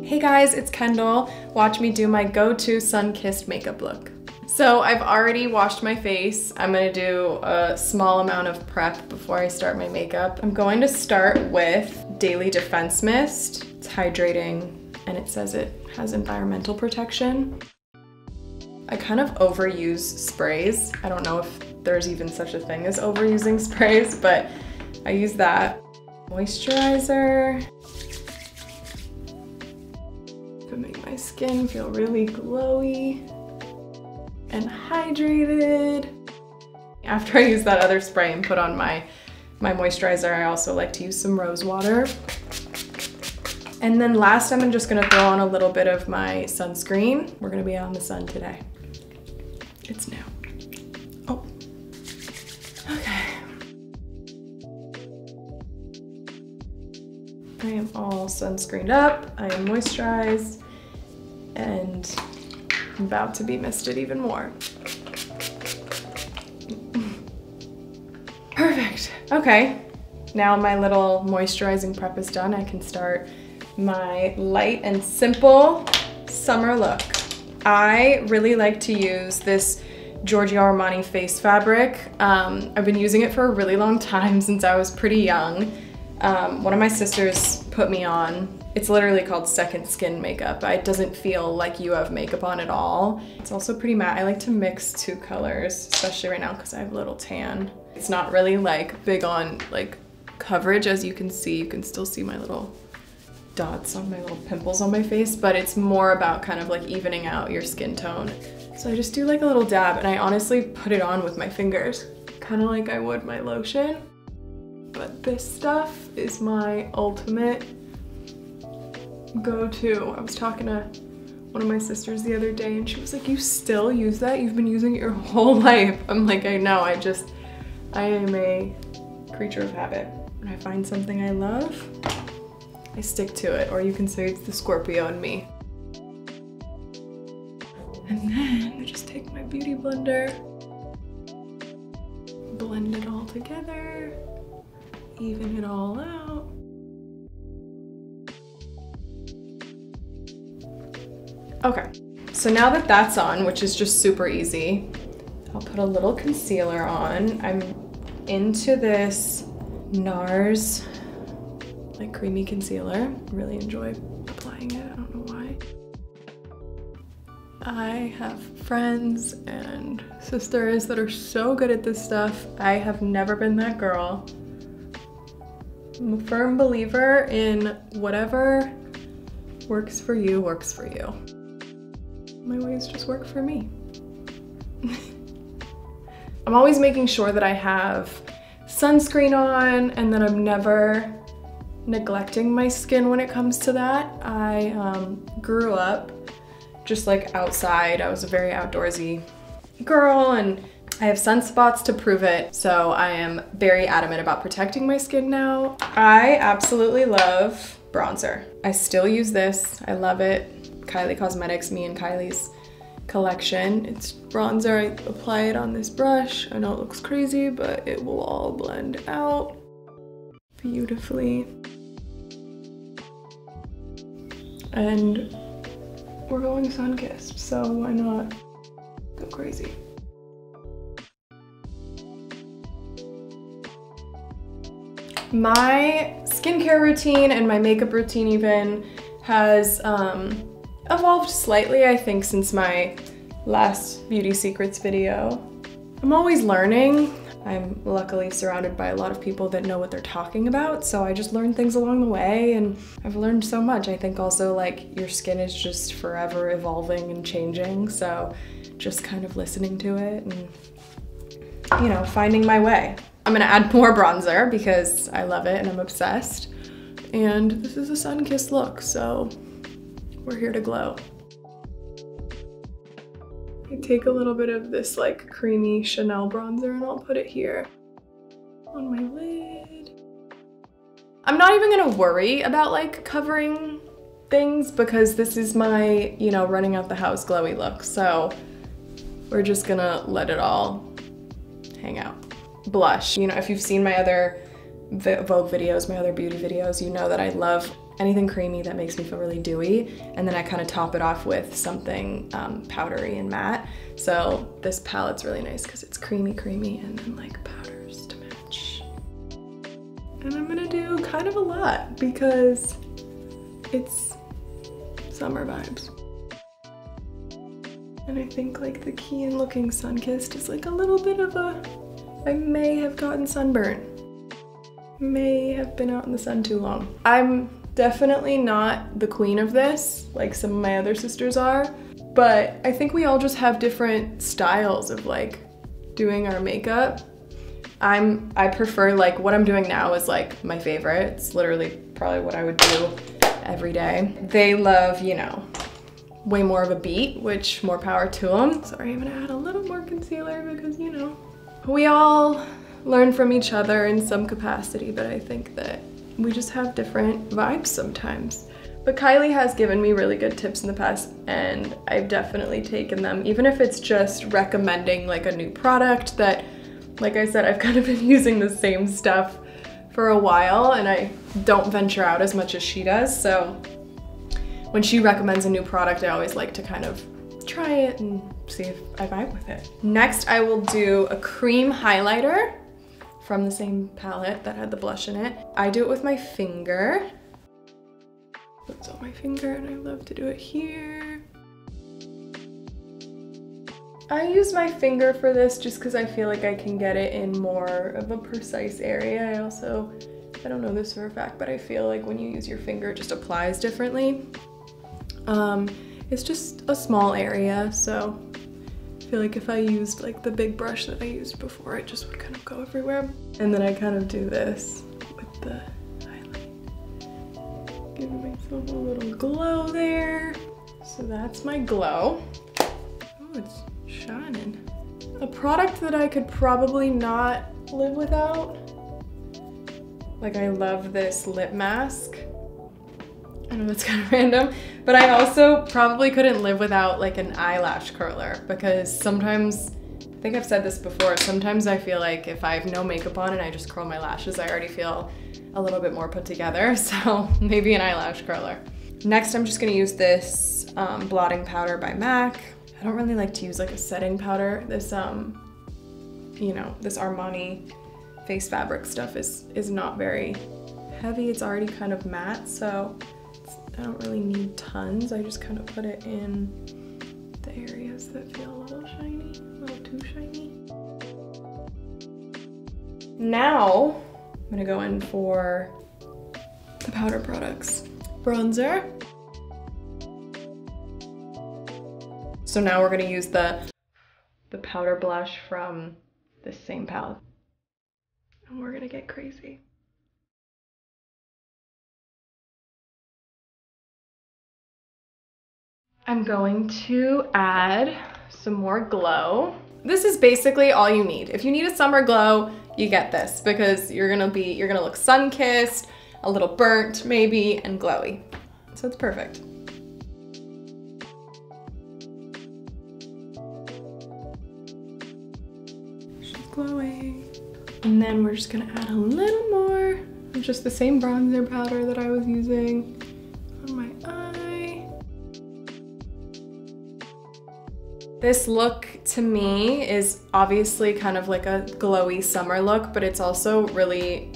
Hey guys, it's Kendall. Watch me do my go-to sun-kissed makeup look. So I've already washed my face. I'm gonna do a small amount of prep before I start my makeup. I'm going to start with Daily Defense Mist. It's hydrating and it says it has environmental protection. I kind of overuse sprays. I don't know if there's even such a thing as overusing sprays, but I use that. Moisturizer. To make my skin feel really glowy and hydrated. After I use that other spray and put on my moisturizer, I also like to use some rose water. And then last, I'm just gonna throw on a little bit of my sunscreen. We're gonna be out in the sun today. It's new. Oh, okay. I am all sunscreened up, I am moisturized, and I'm about to be misted even more. Perfect. Okay, now my little moisturizing prep is done. I can start my light and simple summer look. I really like to use this Giorgio Armani face fabric. I've been using it for a really long time, since I was pretty young. One of my sisters put me on. It's literally called second skin makeup. It doesn't feel like you have makeup on at all. It's also pretty matte. I like to mix two colors, especially right now because I have a little tan. It's not really like big on like coverage, as you can see. You can still see my little dots on my little pimples on my face, but it's more about kind of like evening out your skin tone. So I just do like a little dab, and I honestly put it on with my fingers, kind of like I would my lotion. But this stuff is my ultimate go-to. I was talking to one of my sisters the other day and she was like, you still use that? You've been using it your whole life. I'm like, I know, I am a creature of habit. When I find something I love, I stick to it, or you can say it's the Scorpio in me. And then I just take my beauty blender, blend it all together, even it all out. Okay, so now that that's on, which is just super easy, I'll put a little concealer on. I'm into this NARS like creamy concealer. Really enjoy applying it, I don't know why. I have friends and sisters that are so good at this stuff. I have never been that girl. I'm a firm believer in whatever works for you, works for you. My ways just work for me. I'm always making sure that I have sunscreen on and that I'm never neglecting my skin when it comes to that. I grew up just like outside. I was a very outdoorsy girl and I have sunspots to prove it, so I am very adamant about protecting my skin now. I absolutely love bronzer. I still use this, I love it. Kylie Cosmetics, me and Kylie's collection. It's bronzer, I apply it on this brush. I know it looks crazy, but it will all blend out beautifully. And we're going sun-kissed, so why not go crazy? My skincare routine and my makeup routine even has evolved slightly, I think, since my last Beauty Secrets video. I'm always learning. I'm luckily surrounded by a lot of people that know what they're talking about, so I just learn things along the way, and I've learned so much. I think also like your skin is just forever evolving and changing, so just kind of listening to it and, you know, finding my way. I'm gonna add more bronzer because I love it and I'm obsessed. And this is a sun-kissed look, so we're here to glow. I take a little bit of this like creamy Chanel bronzer and I'll put it here on my lid. I'm not even gonna worry about like covering things because this is my, you know, running out the house glowy look. So we're just gonna let it all hang out. Blush. You know, if you've seen my other Vogue videos, my other beauty videos, you know that I love anything creamy that makes me feel really dewy. And then I kind of top it off with something powdery and matte. So this palette's really nice because it's creamy and then like powders to match. And I'm gonna do kind of a lot because it's summer vibes. And I think like the key in looking sun-kissed is like a little bit of a, I may have gotten sunburnt. May have been out in the sun too long. I'm definitely not the queen of this, like some of my other sisters are, but I think we all just have different styles of like doing our makeup. I prefer, like what I'm doing now is like my favorite. It's literally probably what I would do every day. They love, you know, way more of a beat, which more power to them. Sorry, I'm gonna add a little more concealer because, you know, we all learn from each other in some capacity, but I think that we just have different vibes sometimes. But Kylie has given me really good tips in the past and I've definitely taken them, even if it's just recommending like a new product that, like I said, I've kind of been using the same stuff for a while and I don't venture out as much as she does. So when she recommends a new product, I always like to kind of try it and see if I vibe with it. Next, I will do a cream highlighter from the same palette that had the blush in it. I do it with my finger. It's on my finger and I love to do it here. I use my finger for this just because I feel like I can get it in more of a precise area. I don't know this for a fact, but I feel like when you use your finger, it just applies differently. It's just a small area, so I feel like if I used like the big brush that I used before, it just would kind of go everywhere. And then I kind of do this with the highlight. Giving myself a little glow there. So that's my glow. Oh, it's shining. A product that I could probably not live without. Like I love this lip mask. I know that's kind of random, but I also probably couldn't live without like an eyelash curler because sometimes, I think I've said this before, sometimes I feel like if I have no makeup on and I just curl my lashes, I already feel a little bit more put together, so maybe an eyelash curler. Next, I'm just gonna use this blotting powder by MAC. I don't really like to use like a setting powder. This, you know, this Armani face fabric stuff is not very heavy. It's already kind of matte, so I don't really need tons. I just kind of put it in the areas that feel a little shiny, a little too shiny. Now, I'm gonna go in for the powder products. Bronzer. So now we're gonna use the powder blush from this same palette. And we're gonna get crazy. I'm going to add some more glow. This is basically all you need. If you need a summer glow, you get this because you're gonna look sun-kissed, a little burnt maybe, and glowy. So it's perfect. She's glowing. And then we're just gonna add a little more of just the same bronzer powder that I was using on my eye. This look to me is obviously kind of like a glowy summer look, but it's also really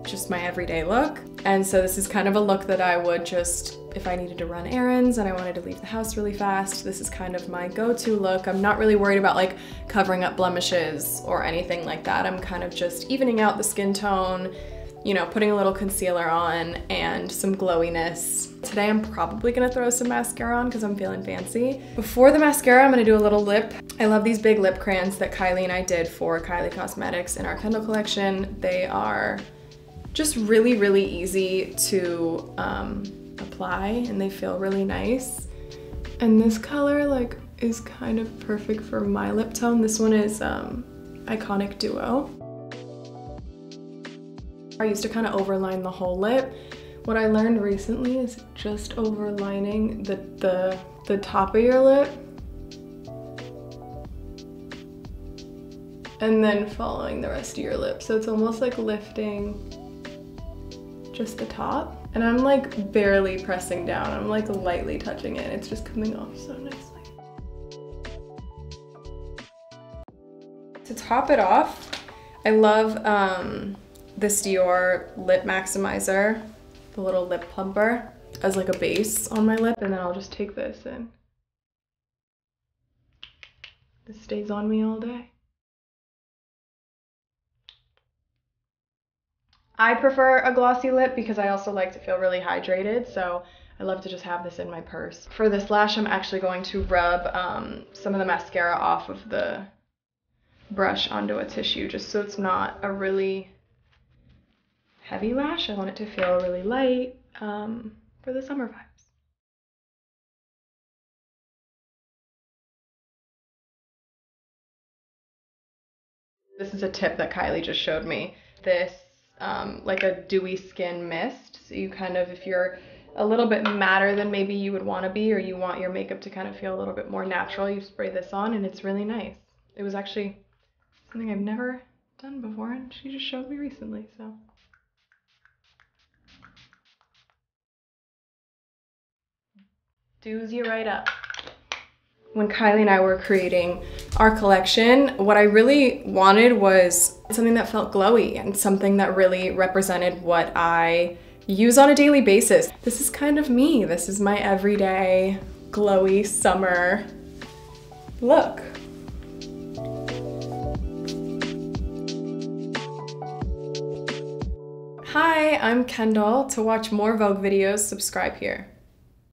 just my everyday look. And so this is kind of a look that I would just, if I needed to run errands and I wanted to leave the house really fast, this is kind of my go-to look. I'm not really worried about like covering up blemishes or anything like that. I'm kind of just evening out the skin tone, you know, putting a little concealer on and some glowiness. Today I'm probably gonna throw some mascara on because I'm feeling fancy. Before the mascara, I'm gonna do a little lip. I love these big lip crayons that Kylie and I did for Kylie Cosmetics in our Kendall collection. They are just really, really easy to apply and they feel really nice. And this color like is kind of perfect for my lip tone. This one is Iconic Duo. I used to kind of overline the whole lip. What I learned recently is just overlining the top of your lip and then following the rest of your lip. So it's almost like lifting just the top. And I'm like barely pressing down. I'm like lightly touching it. It's just coming off so nicely. To top it off, I love this Dior Lip Maximizer, the little lip plumper, as like a base on my lip, and then I'll just take this and this stays on me all day. I prefer a glossy lip because I also like to feel really hydrated, so I love to just have this in my purse. For this lash, I'm actually going to rub some of the mascara off of the brush onto a tissue just so it's not a really heavy lash. I want it to feel really light for the summer vibes. This is a tip that Kylie just showed me. This like a dewy skin mist. So you kind of, if you're a little bit madder than maybe you would want to be, or you want your makeup to kind of feel a little bit more natural, you spray this on and it's really nice. It was actually something I've never done before and she just showed me recently, so. Doos you right up. When Kylie and I were creating our collection, what I really wanted was something that felt glowy and something that really represented what I use on a daily basis. This is kind of me. This is my everyday glowy summer look. Hi, I'm Kendall. To watch more Vogue videos, subscribe here.